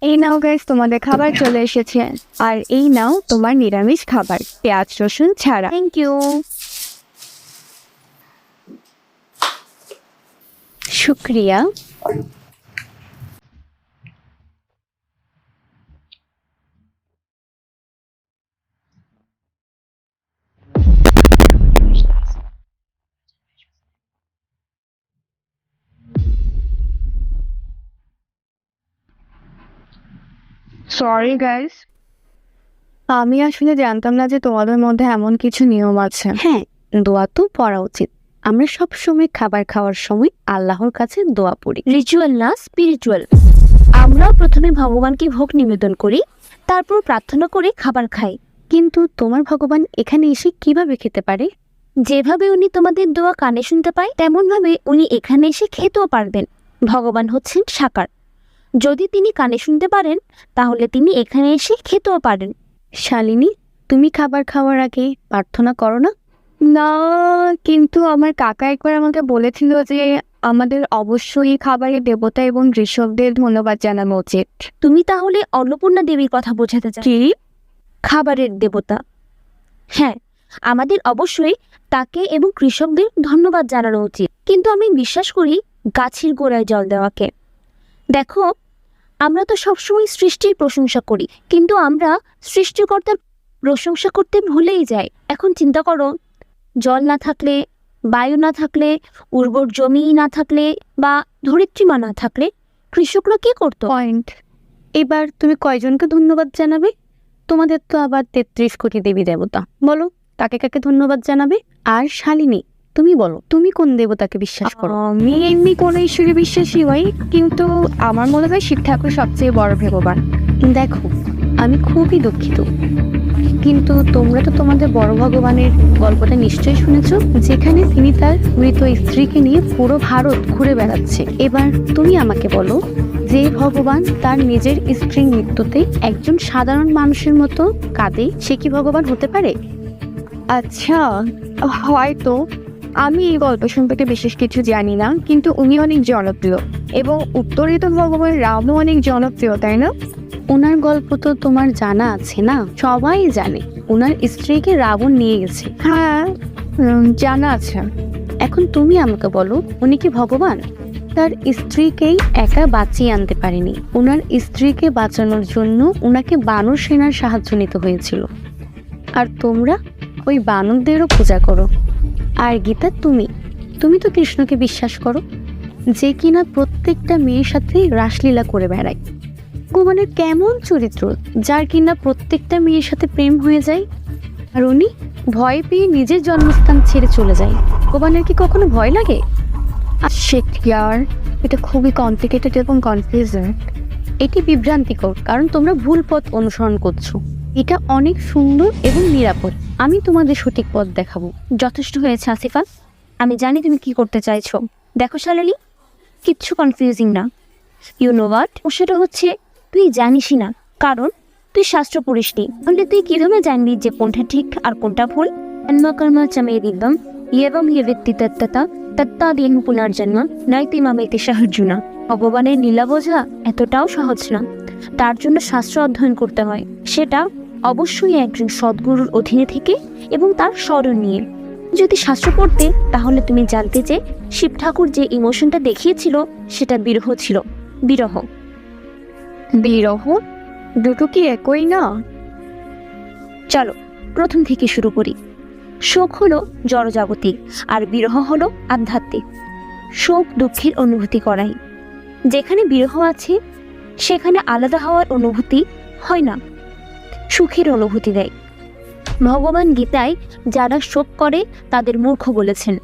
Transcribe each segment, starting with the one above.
এই নাও গাইস, তোমাদের খাবার চলে এসেছে। আর এই নাও তোমার নিরামিষ খাবার, পেঁয়াজ রসুন ছাড়া। Thank you. শুক্রিয়া। সরি গাইস, আমি আসলে জানতাম না যে তোমাদের মধ্যে এমন কিছু নিয়ম আছে। হ্যাঁ, দোয়া তো পড়া উচিত। আমরা সব সময় খাবার খাওয়ার সময় আল্লাহর কাছে দোয়া পড়ি। রিচুয়াল না, স্পিরিচুয়াল। আমরাও প্রথমে ভগবানকে ভোগ নিবেদন করি, তারপর প্রার্থনা করে খাবার খাই। কিন্তু তোমার ভগবান এখানে এসে কিভাবে খেতে পারে? যেভাবে উনি তোমাদের দোয়া কানে শুনতে পায়, তেমন ভাবে উনি এখানে এসে খেতেও পারবেন। ভগবান হচ্ছেন সাকার। যদি তিনি কানে শুনতে পারেন, তাহলে তিনি এখানে এসে খেতেও পারেন। শালিনী, তুমি খাবার খাওয়ার আগে প্রার্থনা করো না? না, কিন্তু আমার কাকা একবার আমাকে বলেছিল যে আমাদের অবশ্যই খাবারের দেবতা এবং ঋষভদের ধন্যবাদ জানানো উচিত। তুমি তাহলে অন্নপূর্ণা দেবীর কথা বোঝাতে চাও? কি? খাবারের দেবতা। হ্যাঁ, আমাদের অবশ্যই তাকে এবং কৃষকদের ধন্যবাদ জানানো উচিত, কিন্তু আমি বিশ্বাস করি গাছের গোড়ায় জল দেওয়াকে। দেখো, আমরা তো সবসময় সৃষ্টির প্রশংসা করি, কিন্তু আমরা সৃষ্টিকর্তার প্রশংসা করতে ভুলেই যাই। এখন চিন্তা করো, জল না থাকলে, বায়ু না থাকলে, উর্বর জমি না থাকলে, বা ধরিত্রীমা না থাকলে কৃষকরা কি করতো? পয়েন্ট। এবার তুমি কয়জনকে ধন্যবাদ জানাবে? তোমাদের তো আবার 33 কোটি দেবী দেবতা। বলো, কাকে কাকে ধন্যবাদ জানাবে? আর শালিনী, তুমি বলো, তুমি কোন দেবতাকে বিশ্বাস করো? আমি এমনি কোনো ঈশ্বরে বিশ্বাসী হই, কিন্তু আমার মনে হয় শিব ঠাকুর সবচেয়ে বড় ভগবান। দেখো, আমি খুবই দুঃখিত, কিন্তু তোমরা তো তোমাদের বড় ভগবানের গল্পটা নিশ্চয়ই শুনেছো, যেখানে তিনি তার মৃত স্ত্রীকে নিয়ে পুরো ভারত ঘুরে বেড়াচ্ছে। এবার তুমি আমাকে বলো, যে ভগবান তার নিজের স্ত্রীর মৃত্যুতে একজন সাধারণ মানুষের মতো কাঁদে, সে কি ভগবান হতে পারে? আচ্ছা, হয়তো আমি এই গল্প সম্পর্কে বিশেষ কিছু জানি না, কিন্তু উনি অনেক জনপ্রিয় এবং উত্তরিত ভগবান রামও অনেক জনপ্রিয়, তাই না? ওনার গল্প তো তোমার জানা আছে না? সবাই জানে ওনার স্ত্রীকে রাবণ নিয়ে গেছে। হ্যাঁ, জানা আছে। এখন তুমি আমাকে বলো, উনি কি ভগবান? তার স্ত্রীকেই একা বাঁচিয়ে আনতে পারেনি। ওনার স্ত্রীকে বাঁচানোর জন্য ওনাকে বানর সেনার সাহায্য নিতে হয়েছিল। আর তোমরা ওই বানরদেরও পূজা করো। আর গীতা, তুমি তো কৃষ্ণকে বিশ্বাস করো, যে কিনা প্রত্যেকটা মেয়ের সাথে রাসলীলা করে বেড়ায়। ভগবানের কেমন চরিত্র, যার কিনা প্রত্যেকটা মেয়ের সাথে প্রেম হয়ে যায়, আর উনি ভয় পেয়ে নিজের জন্মস্থান ছেড়ে চলে যায়। ভগবানের কি কখনো ভয় লাগে? শেখয়ার, এটা খুবই কমপ্লিকেটেড এবং কনফিউজিং। এটি বিভ্রান্তিকর, কারণ তোমরা ভুল পথ অনুসরণ করছো। এটা অনেক সুন্দর এবং নিরাপদ। আমি তোমাদের সঠিক পথ দেখাবো। যথেষ্ট হয়েছে আসিফা, আমি জানি তুমি কি করতে চাইছো। দেখো শালিনী, কিচ্ছু কনফিউজিং না। ইউ নো হোয়াট, সেটা হচ্ছে তুই জানিসই না, কারণ তুই শাস্ত্র পড়িসনি। তাহলে তুই কিভাবে জানবি যে কোনটা ঠিক আর কোনটা ভুল? কর্ম চমে দিব্যম এবং হে ব্যক্তি তত্ত্বতা তত্ত্বাদীন পুনর্জন্ম নৈতি মামেতি সাহায্যনা। ভগবানের লীলা বোঝা এতটাও সহজ না, তার জন্য শাস্ত্র অধ্যয়ন করতে হয়। সেটা অবশ্যই একজন সদ্গুরুর অধীনে থেকে এবং তার স্মরণ নিয়ে। যদি শাস্ত্র পড়তে, তাহলে তুমি জানতে যে শিব ঠাকুর যে ইমোশনটা দেখিয়েছিল সেটা বিরহ ছিল। বিরহ। বিরহ? দুটো কি একই না? চলো প্রথম থেকে শুরু করি। শোক হলো জড়জাগতিক, আর বিরহ হলো আধ্যাত্মিক। শোক দুঃখের অনুভূতি করাই। যেখানে বিরহ আছে, সেখানে আলাদা হওয়ার অনুভূতি হয় না, সুখের অনুভূতি দেয়। ভগবান গীতায় যারা শোক করে তাদের মূর্খ বলেছেন।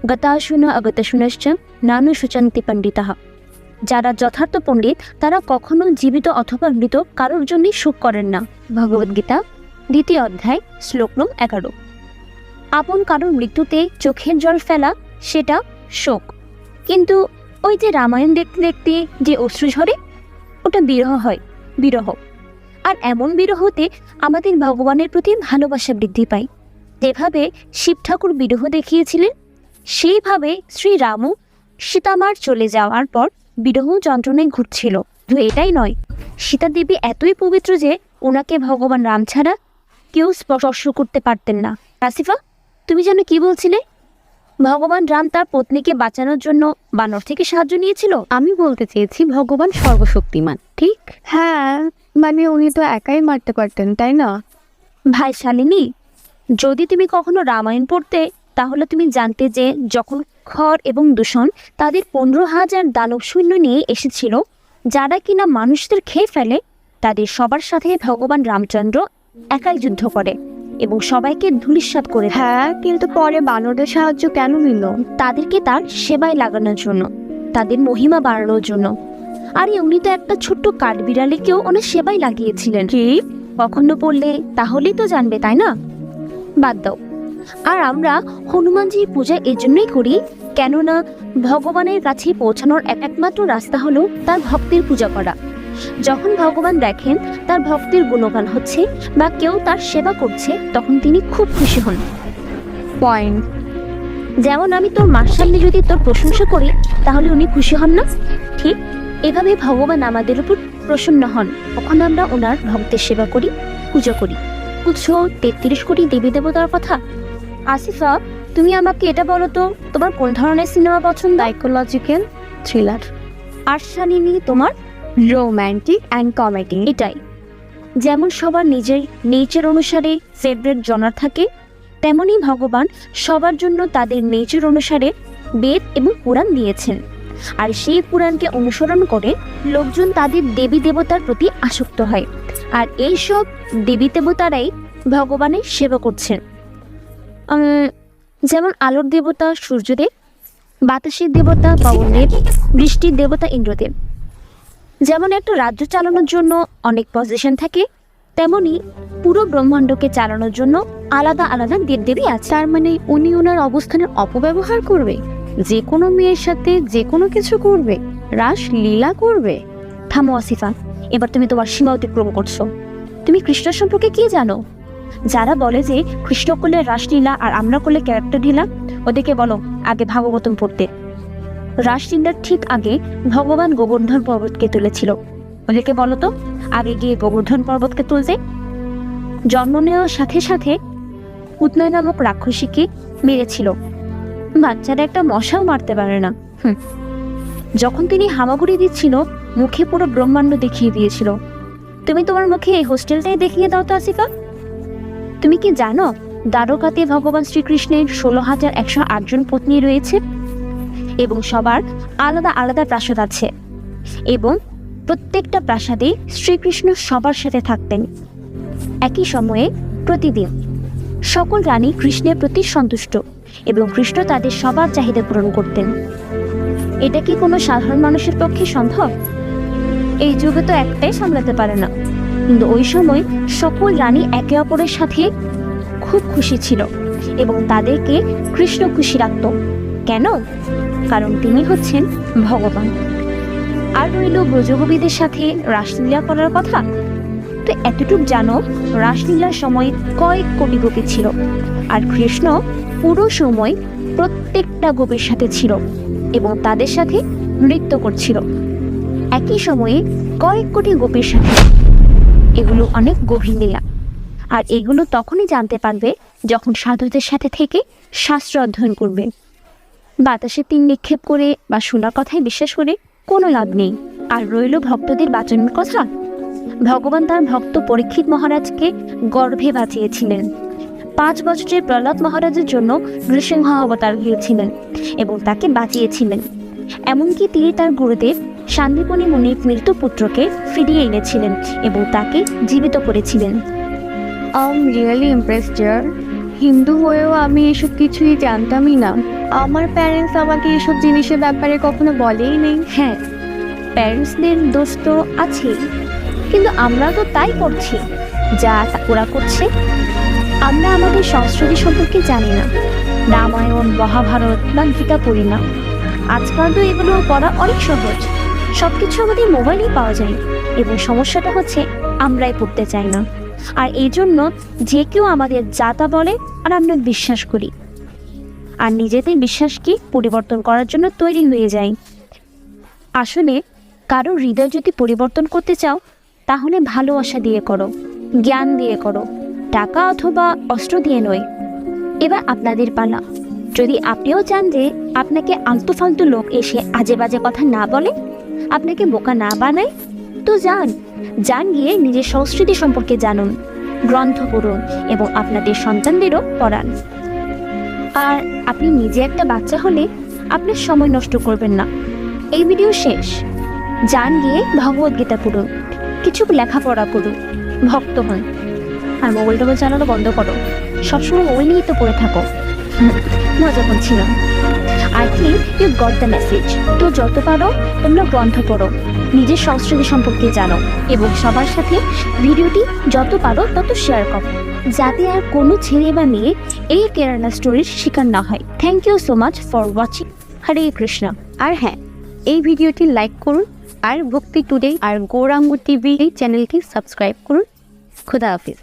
গতাশুনা অগতাশুনশ্চ নানু শুচন্তি পণ্ডিতাঃ। যারা যথার্থ পণ্ডিত, তারা কখনো জীবিত অথবা মৃত কারোর জন্যই শোক করেন না। ভগবদ্গীতা 2য় অধ্যায় শ্লোক নং 11। আপন কারোর মৃত্যুতে চোখের জল ফেলা, সেটা শোক। কিন্তু ওই যে রামায়ণ দেখতে দেখতে যে অশ্রু ঝরে, ওটা বিরহ হয়, বিরহ। আর এমন বিরহতে আমাদের ভগবানের প্রতি ভালোবাসা বৃদ্ধি পায়। যেভাবে শিব ঠাকুর বিরহ দেখিয়েছিলেন, সেইভাবে শ্রীরামও সীতামার চলে যাওয়ার পর বিরহ যন্ত্রণায় ঘুরছিল। শুধু এটাই নয়, সীতা দেবী এতই পবিত্র যে ওনাকে ভগবান রাম ছাড়া কেউ স্পর্শ করতে পারতেন না। আসিফা, তুমি যেন কি বলছিলে? ভগবান রাম তার পত্নীকে বাঁচানোর জন্য বানর থেকে সাহায্য নিয়েছিল? আমি বলতে চেয়েছি ভগবান সর্বশক্তিমান, ঠিক? হ্যাঁ, মানে উনি তো একাই মারতে পারতেন, তাই না? ভাই শালিনী, যদি তুমি কখনো রামায়ণ পড়তে তাহলে তুমি জানতে যে যখন খড় এবং দূষণ তাদের 15,000 দানব সৈন্য নিয়ে এসেছিল যারা কিনা মানুষদের খেয়ে ফেলে, তাদের সবার সাথে ভগবান রামচন্দ্র একাই যুদ্ধ করে এবং সবাইকে ধূলিসাৎ করে দেয়। হ্যাঁ, কিন্তু পরে বানরদের সাহায্য কেন নিল? তাদেরকে তার সেবায় লাগানোর জন্য, তাদের মহিমা বাড়ানোর জন্য। আর উনি তো একটা ছোট্ট কাঠবিড়ালিকেও ওনার সেবায় লাগিয়েছিলেন। কি? কখনো পড়লে তাহলেই তো জানবে, তাই না? বাদ দাও। আর আমরা হনুমানজির পূজা এজন্যই করি, কেননা ভগবানের কাছে পৌঁছানোর একমাত্র রাস্তা হলো তার ভক্তের পূজা করা। যখন ভগবান দেখেন তার ভক্তের গুণগান হচ্ছে বা কেউ তার সেবা করছে, তখন তিনি খুব খুশি হন। পয়েন্ট। যেমন আমি তোর মার সামনে যদি তোর প্রশংসা করি তাহলে উনি খুশি হন না? ঠিক এভাবে ভগবান আমাদের উপর প্রসন্ন হন, তখন আমরা ওনার ভক্তের সেবা করি, পুজো করি। বুঝছো 33 কোটি দেবী দেবতার কথা? আসিফা, তুমি আমাকে এটা বলো তো, তোমার কোন ধরনের সিনেমা পছন্দ? Psychological thriller. আর শালিনী, তোমার? Romantic and comedy. এটাই। যেমন সবার নিজের নেচার অনুসারে ফেভারিট জনার থাকে, তেমনি ভগবান সবার জন্য তাদের নেচার অনুসারে বেদ এবং পুরাণ দিয়েছেন। আর সেই পুরাণকে অনুসরণ করে লোকজন তাদের দেবী দেবতার প্রতি আসক্ত হয়, আর এইসব দেবী দেবতারাই ভগবানের সেবা করছেন। যেমন আলোর দেবতা সূর্যদেব, বাতাসের দেবতা পবনদেব, বৃষ্টির দেবতা ইন্দ্রদেব। যেমন একটা রাজ্য চালানোর জন্য অনেক পজিশন থাকে, তেমনি পুরো ব্রহ্মাণ্ডকে চালানোর জন্য আলাদা আলাদা দেবদেবী আছে। তার মানে উনি ওনার অবস্থানের অপব্যবহার করবে, যে কোনো মেয়ের সাথে যে কোনো কিছু করবে, রাস লীলা করবে। থামো আসিফা, এবার তুমি তোমার সীমা অতিক্রম করছো। তুমি কৃষ্ণ সম্পর্কে কি জানো? যারা বলে যে কৃষ্ণ করলে রাসলীলা আর আমরা করলে ক্যারেক্টার ঢিলা, ওদেরকে বলো আগে ভাগবতম পড়তে। রাসলীলার ঠিক আগে ভগবান গোবর্ধন পর্বতকে তুলেছিল, ওদেরকে বলো তো আগে গিয়ে গোবর্ধন পর্বতকে তুলতে। জন্ম নেওয়ার সাথে সাথে উৎনয় নামক রাক্ষসীকে মেরেছিল, বাচ্চারা একটা মশাও মারতে পারে না। যখন তিনি হামাগুড়ি দিচ্ছিল মুখে পুরো ব্রহ্মাণ্ড দেখিয়ে দিয়েছিল। তুমি তোমার মুখে এই হোস্টেলটাই দেখিয়ে দাও তো আসিফা। তুমি কি জানো দ্বারকাতে ভগবান শ্রীকৃষ্ণের 16,108 জন পত্নী রয়েছে এবং সবার আলাদা আলাদা প্রাসাদ আছে, এবং প্রত্যেকটা প্রাসাদে শ্রীকৃষ্ণ সবার সাথে থাকতেন একই সময়ে প্রতিদিন। সকল রানী কৃষ্ণের প্রতি সন্তুষ্ট এবং কৃষ্ণ তাদের সবার চাহিদা পূরণ করতেন। এটা কি কোনো সাধারণ মানুষের পক্ষে সম্ভব? এই যুগে তো একটাই সামলাতে পারে না, কিন্তু ওই সময় সকল রানী একে অপরের সাথে খুব খুশি ছিল এবং তাদেরকে কৃষ্ণ খুশি রাখত। কেন? কারণ তিনি হচ্ছেন ভগবান। আর রইল ব্রজগোপীদের সাথে রাসলীলা করার কথা। তো এতটুকু জানো, রাসলীলার সময় কয়েক কোটি গোপী ছিল, আর কৃষ্ণ পুরো সময় প্রত্যেকটা গোপীর সাথে ছিল এবং তাদের সাথে নৃত্য করছিল একই সময়ে কয়েক কোটি গোপীর সাথে। এগুলো অনেক গভীর লীলা, আর এগুলো তখনই জানতে পারবে যখন সাধুদের সাথে থেকে শাস্ত্র অধ্যয়ন করবে। বাতাসে তিন নিক্ষেপ করে বা শোনার কথায় বিশ্বাস করে কোনো লাভ নেই। আর রইল ভক্তদের বাঁচানোর কথা। ভগবান তার ভক্ত পরীক্ষিত মহারাজকে গর্ভে বাঁচিয়েছিলেন। 5 বছরের প্রহ্লাদ মহারাজের জন্য নৃসিংহ অবতার হয়েছিলেন এবং তাকে বাঁচিয়েছিলেন। এমনকি তিনি তার গুরুদেব শান্তিপনি মুনির মৃত পুত্রকে ফিরিয়ে এনেছিলেন এবং তাকে জীবিত করেছিলেন। I am really impressed dear. Hindu হয়েও আমি এসব কিছুই জানতামই না। আমার প্যারেন্টস আমাকে এসব জিনিসের ব্যাপারে কখনো বলেই নেই। হ্যাঁ, প্যারেন্টসদের দোষ তো আছেই, কিন্তু আমরা তো তাই করছি যা ওরা করছে। আমরা আমাদের সংস্কৃতি সম্পর্কে জানি না, রামায়ণ, মহাভারত বা গীতা পড়ি না। আজকাল তো এগুলো পড়া অনেক সহজ, সবকিছু আমাদের মোবাইলেই পাওয়া যায়, এবং সমস্যাটা হচ্ছে আমরাই পড়তে চাই না। আর এই জন্য যে কেউ আমাদের যা তা বলে আর আমরা বিশ্বাস করি, আর নিজেদের বিশ্বাসকে পরিবর্তন করার জন্য তৈরি হয়ে যাই। আসলে কারো হৃদয় যদি পরিবর্তন করতে চাও তাহলে ভালোবাসা দিয়ে করো, জ্ঞান দিয়ে করো, টাকা অথবা অস্ত্র দিয়ে নয়। এবার আপনাদের পালা। যদি আপনিও চান যে আপনাকে আলতু ফালতু লোক এসে আজে বাজে কথা না বলে, আপনাকে বোকা না বানায়, তো যান গিয়ে নিজের সংস্কৃতি সম্পর্কে জানুন, গ্রন্থ পড়ুন এবং আপনাদের সন্তানদেরও পড়ান। আর আপনি নিজে একটা বাচ্চা হলে আপনার সময় নষ্ট করবেন না। এই ভিডিও শেষ, যান গিয়ে ভগবদ্গীতা পড়ুন, কিছু লেখাপড়া করুন, ভক্ত হন। আর মোবাইল টোবাইল চালানো বন্ধ করো, সবসময় মোবাইল নিয়েই তো পড়ে থাকো। মজা করছিলাম। I think you got the message. তো যত পারো তোমরা গ্রন্থ পড়ো, নিজের সংস্কৃতি সম্পর্কে জানো এবং সবার সাথে ভিডিওটি যত পারো তত শেয়ার করো, যাতে আর কোনো ছেলে বা মেয়ে এই কেরালা স্টোরির শিকার না হয়। Thank you so much for watching. Hare Krishna. আর হ্যাঁ, এই ভিডিওটি লাইক করুন আর ভক্তি টুডে আর গৌরাঙ্গ টিভি এই চ্যানেলটি সাবস্ক্রাইব করুন। খুদা হাফিজ।